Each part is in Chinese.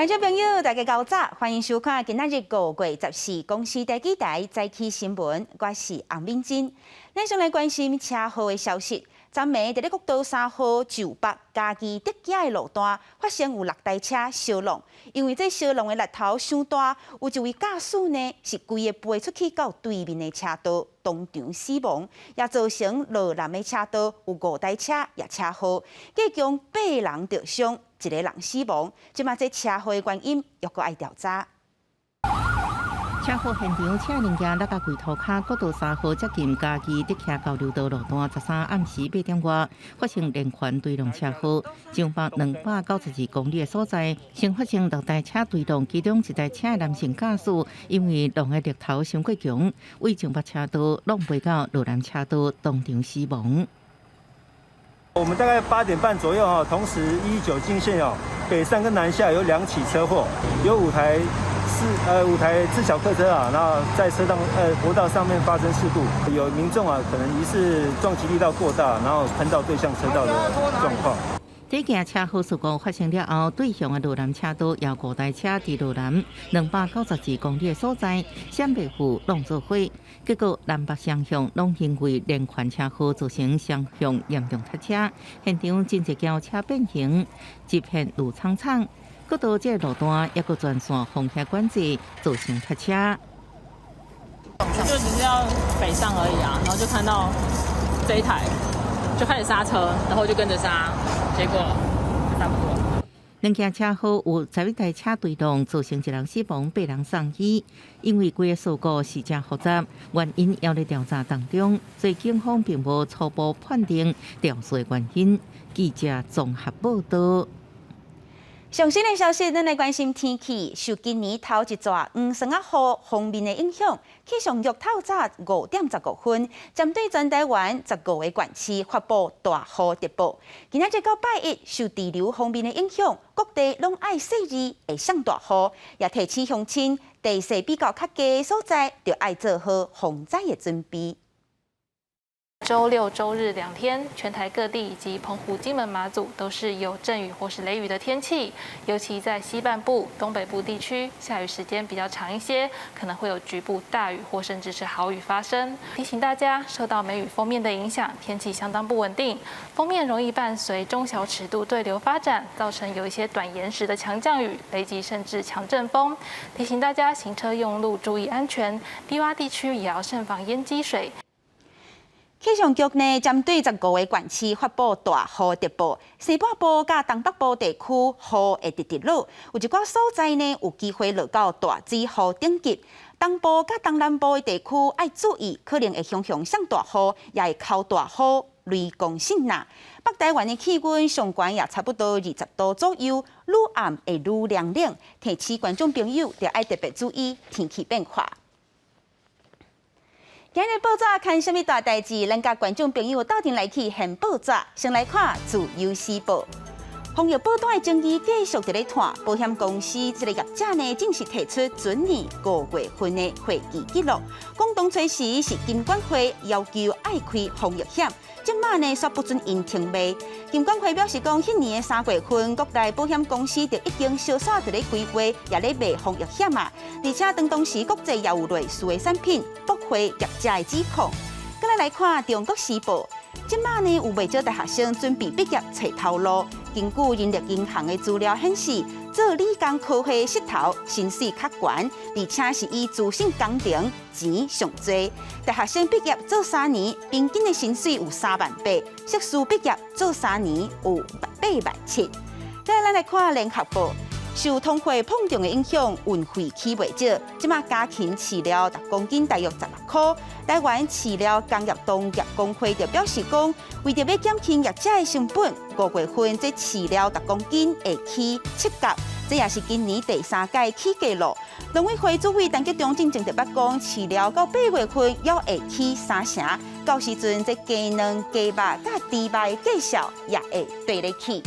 观众朋友，大家早早，欢迎收看今仔日5月14公司第几台早起新闻，我是洪敏珍。咱先来关心车祸的消息。昨暝伫咧国道3号就北嘉义德甲的路段，发现有6台车相撞，因为这相撞的力头伤大，有一位驾驶呢是规个飞出去到对面的车道，当场死亡，也造成路南的车道有5台车也车祸，计共8人着伤，1个人死亡。即马这车祸的原因又搁爱调查。车祸现场，车零件落甲柜头卡，国道3号接近嘉义德徛交流道路段13暗时8点外，发生连环对撞车祸。上北292公里的所在，先发生6台车对撞，其中1台车的男性驾驶因为撞的力头伤过强，为上北车道撞飞到路南车道，当场死亡。我们大概8点半左右同时119进线北上跟南下有2起车祸，有5台自小客车然后在国道上面发生事故，有民众可能疑似撞击力道过大，然后喷到对向车道的状况。这件车祸事故发生了后，对向的路南车道有5台车伫路南292公里的所在闪避区弄作火，结果南北双向拢因为连环车祸造成双向严重塞车，现场真侪轿车变形，一片路苍苍。国道这路段也个全线封锁管制，造成塞车。就只是要北上而已然后就看到这一台，就开始刹车，然后就跟着刹，结果刹不住。两件车祸有11台车对撞，造成1人死亡，8人送医。因为规个事故是真复杂，原因还在调查当中，所以警方并无初步判定肇事原因。记者综合报道。上新的消息，咱来关心天气。受今年头一逝黄霜雨锋面的影响，气象局透早5点15分，针对全台湾15个县市发布大雨特报。今仔日到拜一，受地流方面的影响，各地拢爱细日会上大雨，也提醒乡亲地势比较较低的所在，就爱做好防灾的准备。周六、周日2天，全台各地以及澎湖、金门、马祖都是有阵雨或是雷雨的天气，尤其在西半部、东北部地区，下雨时间比较长一些，可能会有局部大雨或甚至是豪雨发生。提醒大家，受到梅雨锋面的影响，天气相当不稳定，锋面容易伴随中小尺度对流发展，造成有一些短延时的强降雨、雷击甚至强阵风。提醒大家行车用路注意安全，低洼地区也要慎防淹积水。气象局呢，针对15个县市发布大雨特报，西半部甲东北部地区雨会直落，有一寡所在呢有机会落到大水雨等级。东部甲东南部的地区要注意，可能会向上大雨，也会靠大雨、雷公性呐。北台湾的气温上悬也差不多20度左右，愈暗会愈凉冷，提醒观众朋友要爱特别注意天气变化。今日报纸看什么大代志？咱甲观众朋友斗阵来去现报纸，先来看自由时报。防疫保单的争议继续在咧拖，保险公司这个业者呢，正式提出准年5月份的会议记录。广东初时是金管会要求爱开防疫险，即马呢却不准因停卖。金管会表示讲，迄年的3月份，各大保险公司就已经潇洒在咧规划，也咧卖防疫险啊。而且当时国际也有类似的产品，驳回业者的指控。再来看中国时报。即马呢，有袂少大学生准备毕业找头路。根据人力银行的资料显示，做理工科系势头薪水较悬，而且是以资讯工程钱上多。大学生毕业做3年，平均的薪水有3.8万；硕士毕业做3年有8.7万。再来看联合报。受通货膨胀的影响，运费起袂少。即马家禽饲料10公斤大约16块。台湾饲料工业农业工会就表示讲，为着要减轻业者的成本，5月份这饲料10公斤会起7角，这也是今年第3届起价咯。农委会主委陈吉中正特别讲，饲料到8月份要会起3成，到时阵这鸡卵、鸡肉、甲猪肉价数也会对得起。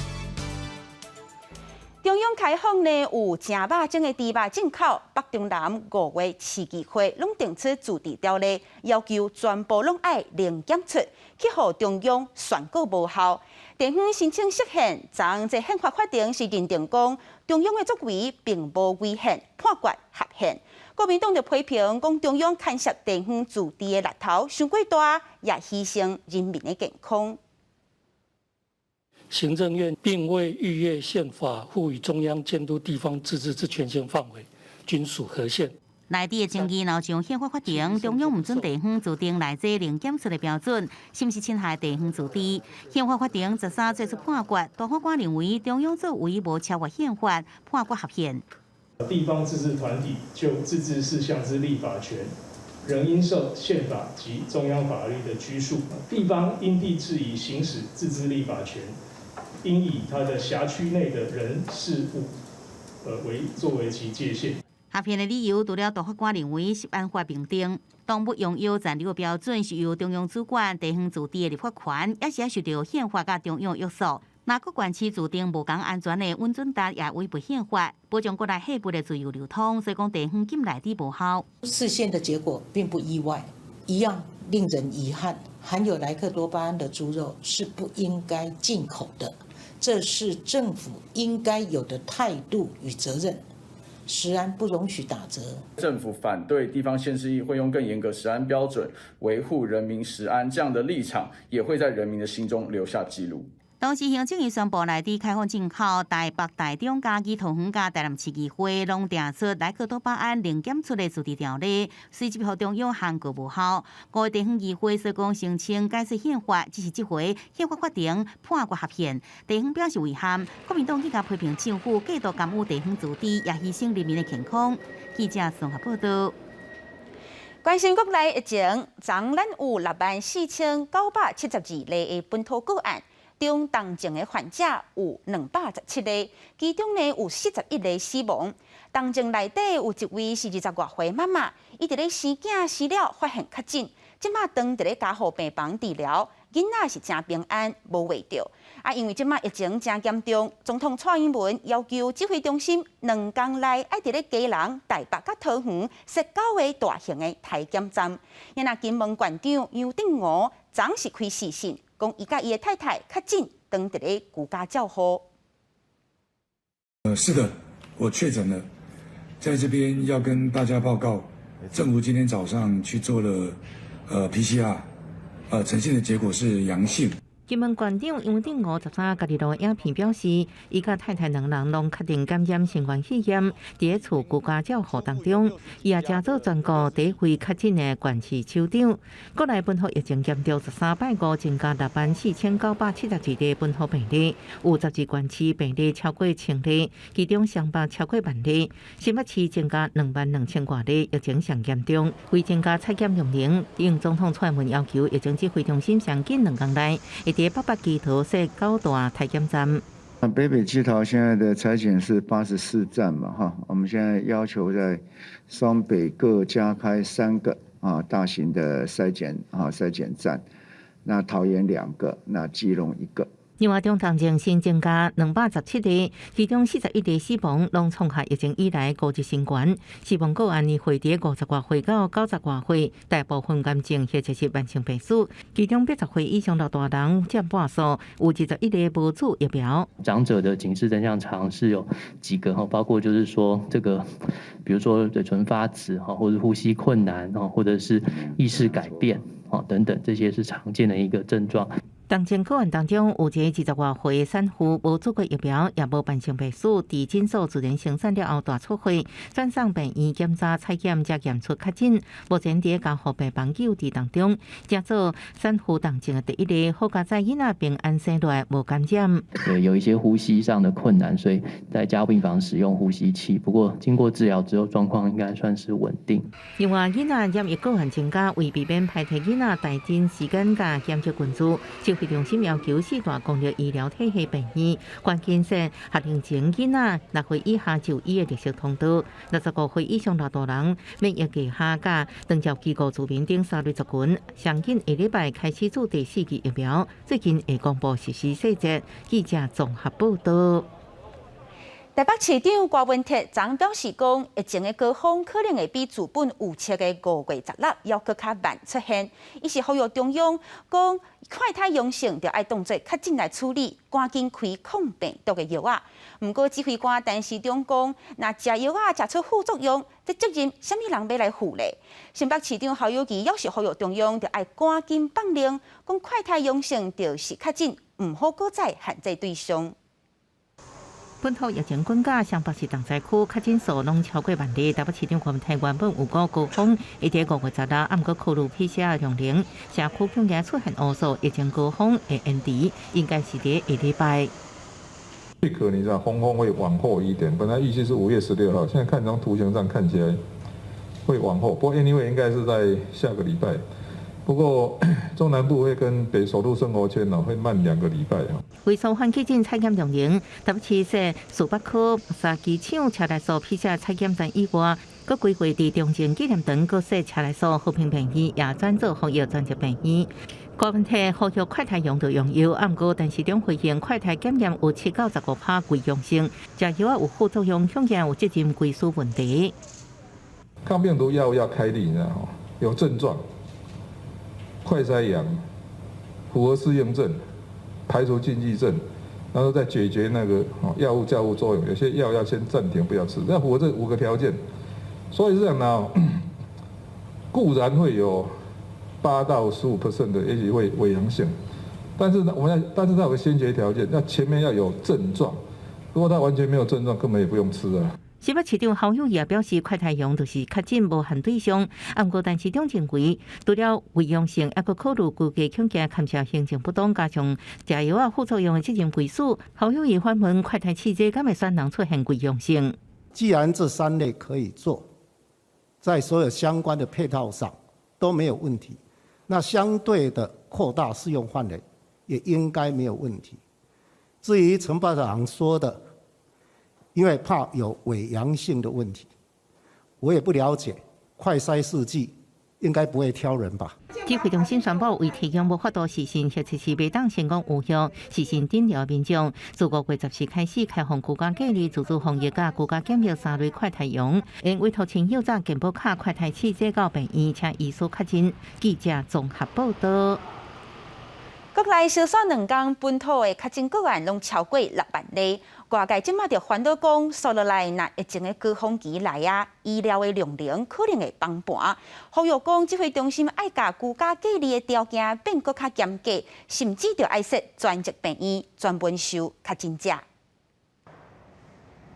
中央开放呢有正肉种的猪肉进口，北中南5月市议会拢定出驻地条例，要求全部拢爱零检出，去互中央宣告无效。地方申请释宪，昨这宪法法庭是认定讲中央的作为并无违宪，判决合宪。国民党就批评讲中央干涉地方驻地的力头伤过大，也牺牲人民的健康。行政院并未逾越宪法赋予中央监督地方自治之权限范围，均属合宪。内地的争议闹上宪法法庭，中央唔准地方制定内这零检出的标准，是不是侵害地方自治？宪法法庭13作出判决，大法官认为中央作为无超越宪法，判决合宪。地方自治团体就自治事项之立法权，仍应受宪法及中央法律的拘束。地方因地制宜行使自治立法权，应以它的辖区内的人事物作为其界限。合宪的理由，除了大法官认为是按法评定，动物用药残留的标准是由中央主管地方自治的立法权，也是受到宪法甲中央约束。若各县市制定无共安全的稳准达，也违背宪法，保障国内货物的自由流通，所以讲地方禁内底无效。释宪的结果并不意外，一样令人遗憾。含有莱克多巴胺的猪肉是不应该进口的，这是政府应该有的态度与责任。食安不容许打折。政府反对地方县市议会用更严格食安标准维护人民食安，这样的立场也会在人民的心中留下记录。当时行政院宣布内地开放进口，台北、台中、嘉义、桃园、台南市议会拢定出莱克多巴胺零检出的驻地条例，随即予中央函告无效。5个地方议会所讲申请改释宪法，只是这回宪法法庭判决合宪，地方表示遗憾。国民党更加批评政府过度干预地方自治，也牺牲人民的健康。记者综合报道。关心国内疫情，昨咱有64972例的本土个案。中重症的患者有217例，其中呢有41例死亡。重症内底有一位是20多岁妈妈，伊伫咧生囝生了发现确诊，即马当伫咧加护病房治疗，囡仔是真平安，无畏着。因为即马疫情真严重，总统蔡英文要求指挥中心2天内爱伫咧基隆、台北甲桃园设9个大型的体检站。因那金门县长杨定娥昨是开视讯。讲伊甲伊的太太确诊，当伫咧居家照护。是的，我确诊了，在这边要跟大家报告，政府今天早上去做了PCR，呈现的结果是阳性。金门县长杨定娥13家己录影片表示，伊甲太太2人拢确定感染新冠肺炎，伫咧厝居家照护当中。伊也正做全国第一位确诊的县市首长。国内本土疫情严重13拜5增加64972例本土病例，有12县市病例超过1000例，其中上北超过10000例，新北市增加22000多例，疫情上严重。为增加采检容量，应总统蔡英文要求疫情指挥中心上紧2天内。在800基头设9大采检站。北北基桃现在的采检是84站嘛，哈，我们现在要求在双北各加开3个大型的筛检站，那桃园2个，那基隆1个。另外，中重症新增加217例，其中41例死亡，拢创下疫情以来高级新高。死亡个案会伫50多岁到90多岁，大部分癌症或者是慢性病史，其中80岁以上的大人占半数，有21例无注疫苗。长者的警示真相常是有几个包括就是说这个，比如说嘴唇发紫或者呼吸困难或者是意识改变等等，这些是常见的一个症状。重症个案当中，有一个20多岁的产妇无做过疫苗，也无慢性病史，伫诊所自然生产了后大出血，转送病院检查采检才验出确诊。目前伫加护病房救治当中，正做产妇重症的第1例，好佳在囡仔平安生下来，无感染。有一些呼吸上的困难，所以在加护病房使用呼吸器。不过经过治疗之后，状况应该算是稳定。另外，囡仔染疫个案增加，为避免排斥囡仔带诊时间甲检测群组。指挥中心要求4大公立医疗体系病院关键说学龄前囡仔6岁以下就医的绿色通道，65岁以上大人免疫力下降，长照机构住民等3类族群，上紧下礼拜开始做第4剂疫苗，最近会公布实施细节。记者综合报道。台北市长郭文铁昨表示讲，疫情的高峰可能会比原本预测的5月16要更较慢出现。伊是呼吁中央讲，快筛阳性就爱当作较紧来处理，赶紧开抗病毒的药啊。不过指挥官陈时中讲，若食药啊食出副作用，这责任什么人要来负呢？新北市长侯友宜要是呼吁中央，就爱赶紧放令，讲快筛阳性就是较紧，唔好搁再限制对象。本土疫情滚价，双北市东西区确诊数拢超过万例。台北市长郭文泰原本有个高峰，会伫5月16，暗过考虑 PCR 量能，社区竟然出现乌数，疫情高峰会延迟，应该是伫下礼拜。最可能的峰会往后一点，本来预计是5月16号，现在看这张图形上看起来会往后，不过 anyway 应该是在下个礼拜。不过中南部会跟北首都生活圈会慢2个礼拜。为舒缓确诊采检量能，台北市说苏北区沙机场车内所 PCR 采检站以外，佮规划伫中正纪念堂佮设车内所和平病院也转做防疫专责病院。郭文泰呼吁快筛用药用药，暗过陈市长回应快筛检验有7到15%贵阳性，食药有副作用，显然有责任归属问题。抗病毒药物要开立，有症状。快筛阳，符合适应症，排除禁忌症，然后再解决那个药物交互作用。有些药要先暂停，不要吃，要符合这5个条件。所以这样呢，固然会有8到15% 的也许会伪阳性，但是呢，但是它有个先决条件，要前面要有症状。如果它完全没有症状，根本也不用吃啊。新北市长侯友宜也表示，快筛阳就是确诊无限对象。不过，陈市长认为，除了伪阳性，还佫考虑估计恐惊勘测行政不当，加上食药副作用的责任归属。侯友宜反问：快筛试剂敢会选人出现伪阳性？既然这3类可以做，在所有相关的配套上都没有问题，那相对的扩大适用范围也应该没有问题。至于陈部长说的，因为怕有伪阳性的问题，我也不了解，快筛试剂应该不会挑人吧？指挥中心宣布，为提供无法度实行核测试未当成功有效，实行诊疗民众，自5月14开始开放居家隔离、自主防疫甲居家检疫3类快筛阳，因委托亲友早健保卡快筛试剂到病院，且医所确诊。记者综合报道。国内小选2天，本土的确诊个案拢超过6万例。外界即马就烦恼讲，接落来若疫情的高峰期来啊，医疗的量能可能会崩盘。呼吁讲，指挥中心爱甲居家隔离的条件变搁较严格，甚至就爱设专责病院专门收确诊者。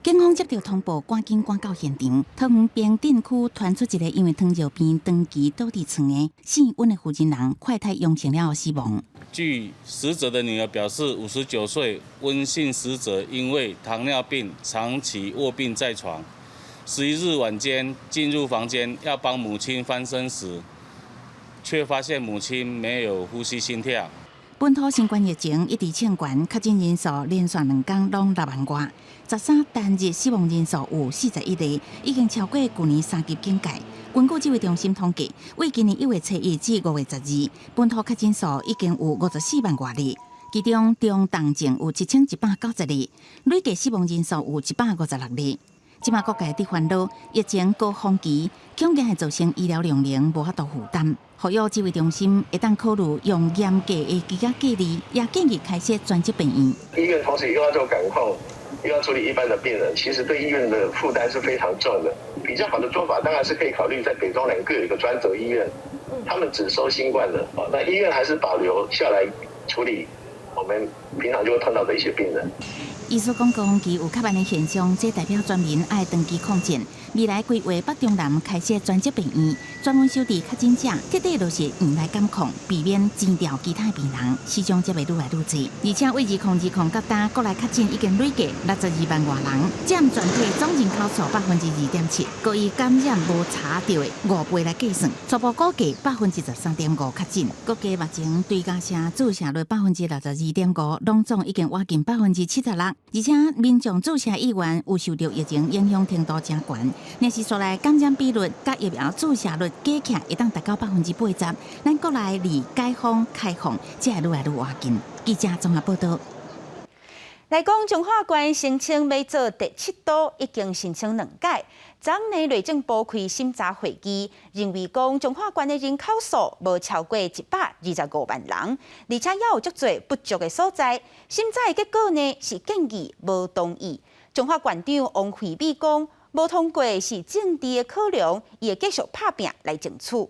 警方接到通报，赶紧赶到现场。桃园平镇区传出一个因为糖尿病长期倒伫床的姓温的负责人快筛阳性了后死亡。据死者的女儿表示，59岁温姓死者因为糖尿病长期卧病在床。11日晚间进入房间要帮母亲翻身时，却发现母亲没有呼吸心跳。本土新冠疫情一直抢悬，确诊人数连续2天拢6万外。13单日死亡人数有41例，已经超过去年3级警戒。根据指挥中心统计，为今年1月7日至5月12，本土确诊数已经有54万外例，其中中重症有7190例，累计死亡人数有156例。即马国界伫烦恼，疫情高峰期恐惊会造成医疗量能无法度负担。呼吁指挥中心会当考虑用严格的居家隔离，也建议开设专职病院。医院同时又要做感控，又要处理一般的病人，其实对医院的负担是非常重的。比较好的做法当然是可以考虑在北中南各有一个专责医院，他们只收新冠的，那医院还是保留下来处理我们平常就会碰到的一些病人。医师讲，高峰期有较慢的现象，这代表全民爱长期抗战。未来规划北中南开设专职病院，专门收治确诊者，彻底落实院内监控，避免增调其他病人，市场才会愈来愈多。而且为2020到今，国内确诊已经累计62万外人，占全体总人口数2.7%，故以感染无查到的5倍来计算，初步估计13.5%确诊。国家目前对家声注射率62.5%，拢总已经挖近76%，而且民众注射意愿有受到疫情影响程度真悬。若是说来感染比率甲疫苗注射率加起来，会当达到80%，咱国内离解封开放，才会愈来愈接近。记者综合报道。来讲，中华县申请要做第7都，已经申请2届。昨日内政部开审查会议，认为讲中华县的人口数无超过125万人，而且也有足多不足的所在。审查的结果呢是建议无同意。中华县长王惠美讲，无通过是政治的考量，伊会继续拍拼来争取。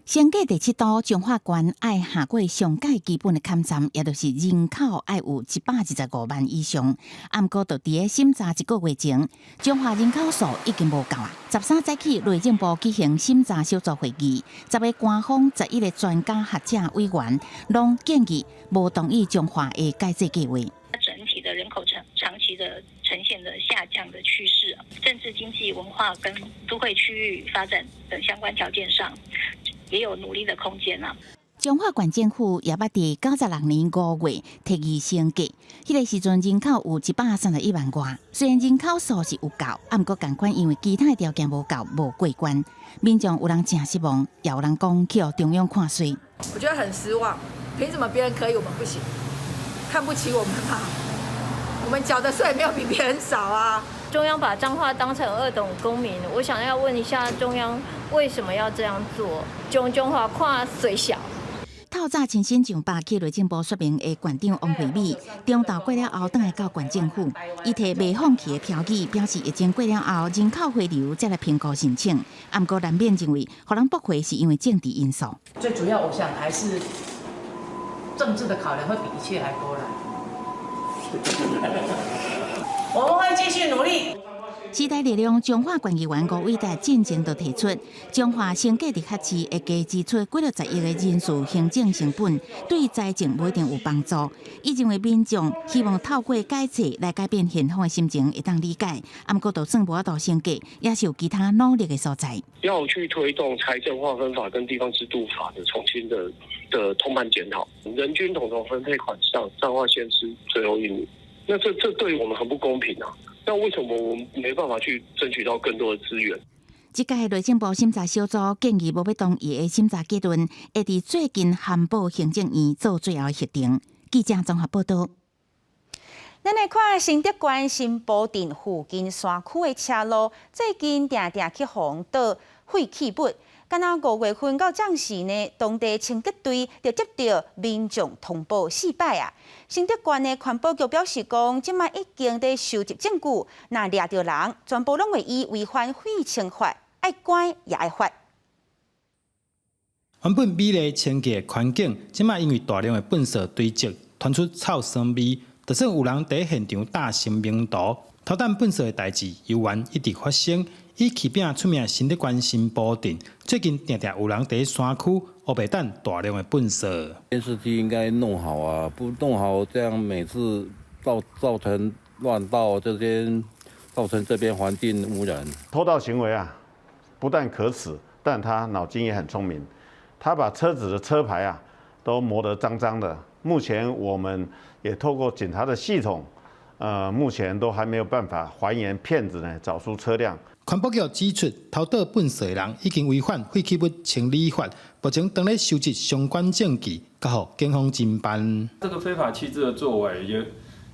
升格第7都，中华县爱下过上届基本的勘站，也就是人口爱有125万以上。毋过，就伫个审查1个月前，中华人口数已经无够啊。13早起，内政部举行审查小组会议，10个官方11个专家学者委员，拢建议无同意中华的改制计划。整体的人口长期的呈现的下降的趋势，政治、经济、文化跟都会区域发展等相关条件上，也有努力的空间啊。中华县政府也捌伫96年5月提议升格，迄个时阵人口有131万外，虽然人口数是有够，毋过同款因为其他条件无够，无过关。民众有人真失望，也有人讲去中央看衰。我觉得很失望，凭什么别人可以，我们不行？看不起我们吗？我们缴的税没有比别人少啊！中央把彰化当成2等公民，我想要问一下中央为什么要这样做？将中华看虽小。透早亲身上报去内政部说明的县长王惠美，中昼过了后，倒来到县政府，伊提未放弃的条件，表示疫情过了后人口回流再来评估申请。毋过难免认为，互人驳回是因为政治因素。最主要，我想还是政治的考量会比一切还多了。我们会继续努力。时代力量中华县议员吴伟达进前就提出，中华升格伫较市会加支出几60亿的人事行政成本，对财政不一定有帮助。伊认为民众希望透过改制来改变现况的心情，会当理解。毋过就算无法度升格，也是有其他努力的所在。要去推动财政划分法跟地方制度法的重新的通盘检讨，人均统筹分配款上，彰化县是最后1名。那这对于我们很不公平啊！那为什么我们没办法去争取到更多的资源？这届内政部审查小组建议无要同意的审查结论，会伫最近汉堡行政院做最后决定。记者综合报道。咱来看新德县新埔镇附近山区的车路，最近常常去红倒废弃物。敢若5月份到这时呢，当地清洁队就接到民众通报4摆啊。新德县的环保局表示讲，即卖已经在收集证据，若抓到人，全部拢会以违反废清法，爱关也爱罚。原本美丽清洁的环境，即卖因为大量的粪扫堆积，传出臭酸味，就算有人伫现场打声明图，偷蛋粪扫的代志犹原一直发生。以起饼出名的新德县新埔镇，最近常常有人伫山区乌白蛋大量的粪扫。监视器应该弄好啊，不弄好，这样每次造成乱道，造成这边环境污染。偷盗行为啊，不但可耻，但他脑筋也很聪明。他把车子的车牌啊都磨得脏脏的。目前我们也透过警察的系统，目前都还没有办法还原骗子呢找出车辆。环保局指出，偷倒粪扫的人已经违反废弃物清理法，目前正在收集相关证据，交予警方侦办。这个非法弃置的作为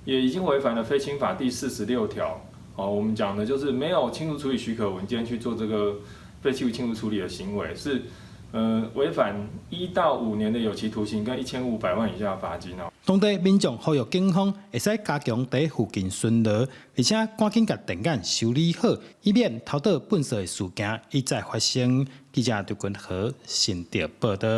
也已经违反了废清法第46条。我们讲的就是没有清除处理许可文件去做这个废弃物清除处理的行为，是违反1到5年的有期徒刑跟1500万以下的罚金哦。当地民众呼吁警方会使加强在附近巡逻，而且赶紧把电线修理好，以免偷倒粪扫的事件一再发生。记者刘君和新竹报道。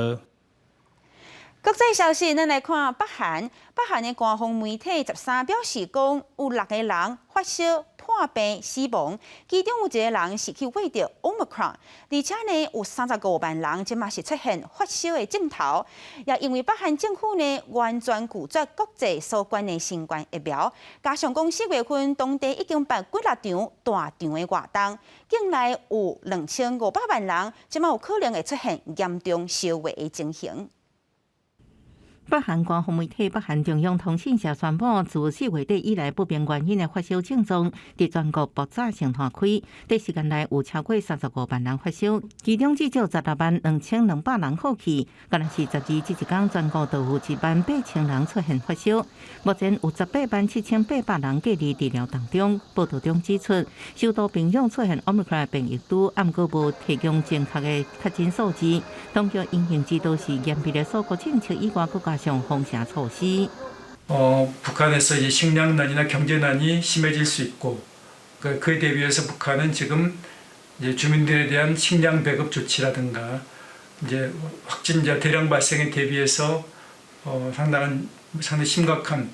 国际消息，咱来看北韩。北韩的官方媒体13表示讲，有6个人发烧、破病、死亡，其中有1个人是去挖到 Omicron， 而且呢有35万人即嘛是出现发烧的症头。也因为北韩政府呢完全拒绝国际所关的新冠疫苗，加上讲4月份当地已经办几啊场大场的活动，境内有2500万人，即嘛有可能会出现严重烧坏的情形。北韩官方媒体北韩中央通讯社宣布，自4月底以来不明原因的发烧症状，伫全国爆炸性摊开，短时间内有超过35万人发烧，其中至少162200人好去。敢若是12这一天，全国就有18000人出现发烧，目前有187800人隔离治疗当中。报道中指出，首都平壤出现 Omicron 变异株，暗过无提供正确的确诊数字，当局应行指导是严密的锁国政策以外，国家上封城措施。북한에서 이 식량난이나 경제난이 심해질 수 있고 그에 대비해서 북한은 지금 이제 주민들에 대한 식량 배급 조치라든가 이제 확진자 대량 발생에 대비해서 상당히 심각한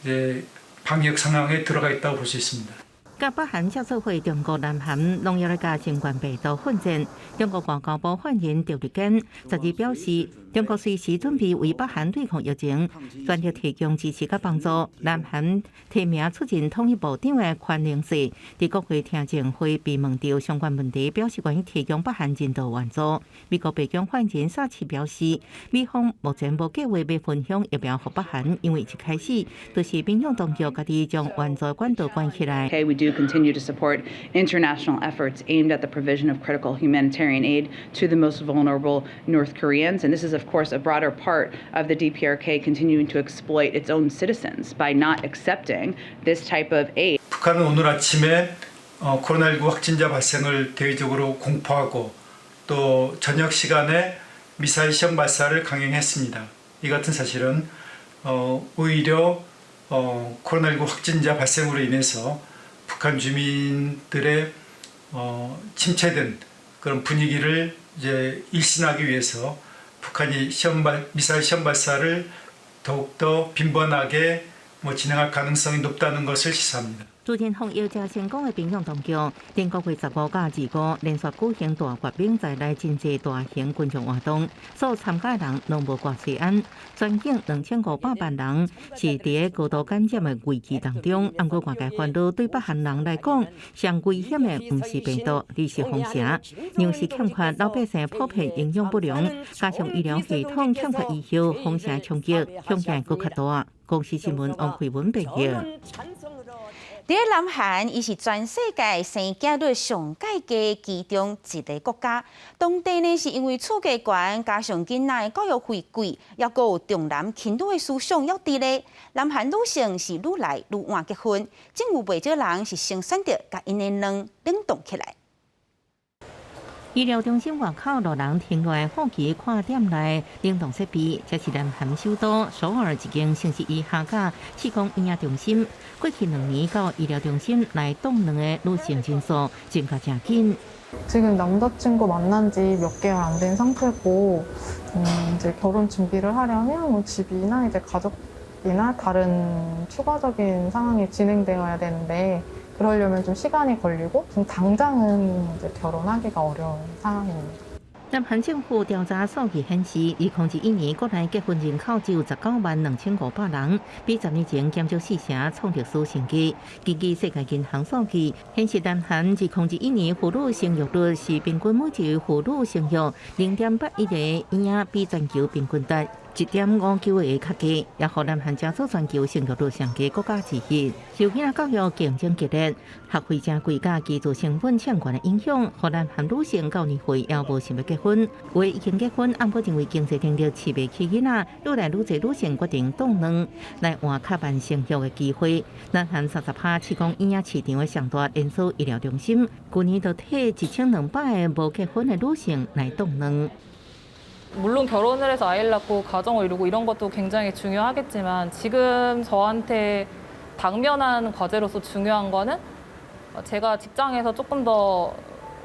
이제 방역 상황에 들어가 있다고 볼 수 있습니다. 甲北韩接触会中国南韩农业甲新冠病毒混战，中国外交部发言赵立坚12表示，中国随时准备为北韩对抗疫情，全力提供支持甲帮助。南韩提名出任统一部长的权领事伫国会听证会被问到相关问题，表示愿意提供北韩人道援助。美国白宫发言沙奇表示，美方目前无计划要分享疫苗予北韩，因为一开始就是平壤当局家己将援助管道关起来。Continue to support international efforts aimed at the provision of critical humanitarian aid to the most vulnerable North Koreans. And this is, of course, a broader part of the DPRK continuing to exploit its own citizens by not accepting this type of aid. 북한은 오늘 아침에 코로나19 확진자 발생을 대외적으로 공포하고 또 저녁 시간에 미사일 시험 발사를 강행했습니다. 이 같은 사실은 오히려 코로나19 확진자 발생으로 인해서 북한 주민들의 침체된 그런 분위기를 이제 일신하기 위해서 북한이 미사일 시험 발사를 더욱더 빈번하게 진행할 가능성이 높다는 것을 시사합니다. 朱建峰要求成功的平壤当局，连国会15甲25连续举行大阅兵在内真济大型群众活动，所参加的人拢无挂催安，全境2500万人是伫个高度感染的危机当中。不过外界烦恼对北韩人来讲，上危险的不是病毒，而是封城，粮食欠缺，老百姓普遍营养不良，加上医疗系统欠缺医疗，封城冲击风险更较大。公司新闻王慧文报道。伫南韩，伊是全世界生囝率上高嘅其中一个国家。当地呢是因为厝价悬，加上囡仔的教育费贵，也阁有重男轻女的思想要伫咧。南韩女性是愈来愈晚结婚，真有袂少人是先选择甲因的卵冷冻起来。医疗中心外口路人停落来好奇看店内冷冻设备，这是南韩首都首尔一间61下架气功营养中心。过去2年到医疗中心来冻卵的女性人数增加真紧。 지금 남자친구 만난 지 몇 개월 안 된 상태고 이제 결혼 준비를 하려면 뭐 집이나 이제 가족이나 다른 추가적인 상황이 진행되어야 되는데 그러려면 좀 시간이 걸리고 지금 당장은 이제 결혼하기가 어려운 상황입니다. 南韩政府调查数据显示，2021年国内结婚人口只有192500人，比10年前减少4成，创历史新低。根据世界银行数据显示，南韩2021年妇女生育率是平均每一位妇女生育0.81个婴儿，比全球平均值1.59个较低，也让南韩加做全球生育率上低国家之一。受囡仔教育竞争激烈、学费真贵、加居住成本欠悬的影响，让南韩女性到年岁也无想要结婚。有的已经结婚，按不认为经济能力饲袂起囡仔，愈来愈侪女性决定冻卵来换较慢生育的机会。南韩30%提供婴儿市场的上大连锁医疗中心，去年就替1200个无结婚的女性来冻卵。 물론 결혼을 해서 아이를 낳고 가정을 이루고 이런 것도 굉장히 중요하겠지만 지금 저한테 당면한 과제로서 중요한 거는 제가 직장에서 조금 더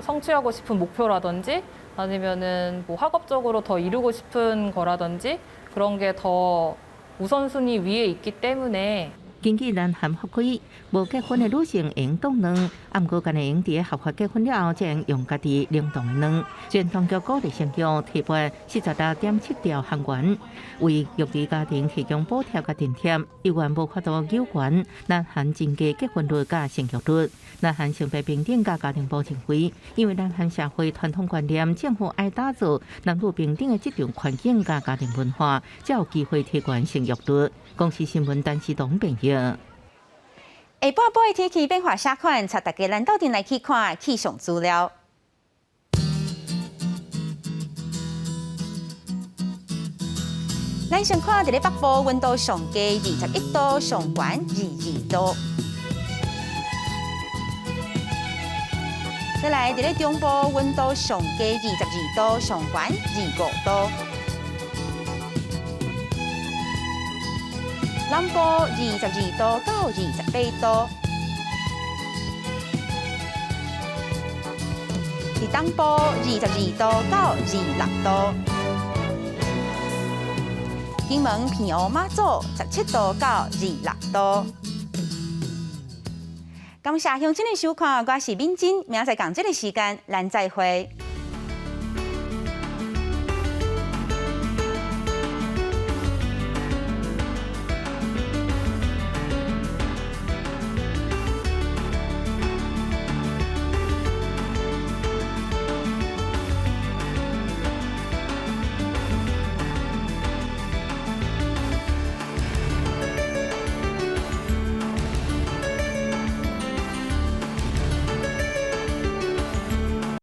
성취하고 싶은 목표라든지 아니면은 뭐 학업적으로 더 이루고 싶은 거라든지 그런 게 더 우선순위 위에 있기 때문에 根据南韩法规，无结婚的女性应当卵，暗过干会用伫合法结婚了后，才能用家己冷冻的卵。全当局鼓励生育，提拨46.7兆韩元，为育儿家庭提供补贴甲津贴。有关无法度有关南韩增加结婚率甲生育率。南韩性别平等甲家庭部认为，因为南韩社会传统观念，政府爱打造男女平等的这种环境甲家庭文化，才有机会提高生育率。公司新闻陈时东编译。下半晡的天气变化啥款？带大家咱到店来去看气象资料。咱先看，伫咧北部温度上低21度，上悬22度。再来，伫咧中部温度上低22度，上悬25度。南部22度到28度，伫东部22度到26度，金门、平湖、马祖17度到26度。感谢乡亲的收看，我是敏珍，明仔载同这个时间，咱再会。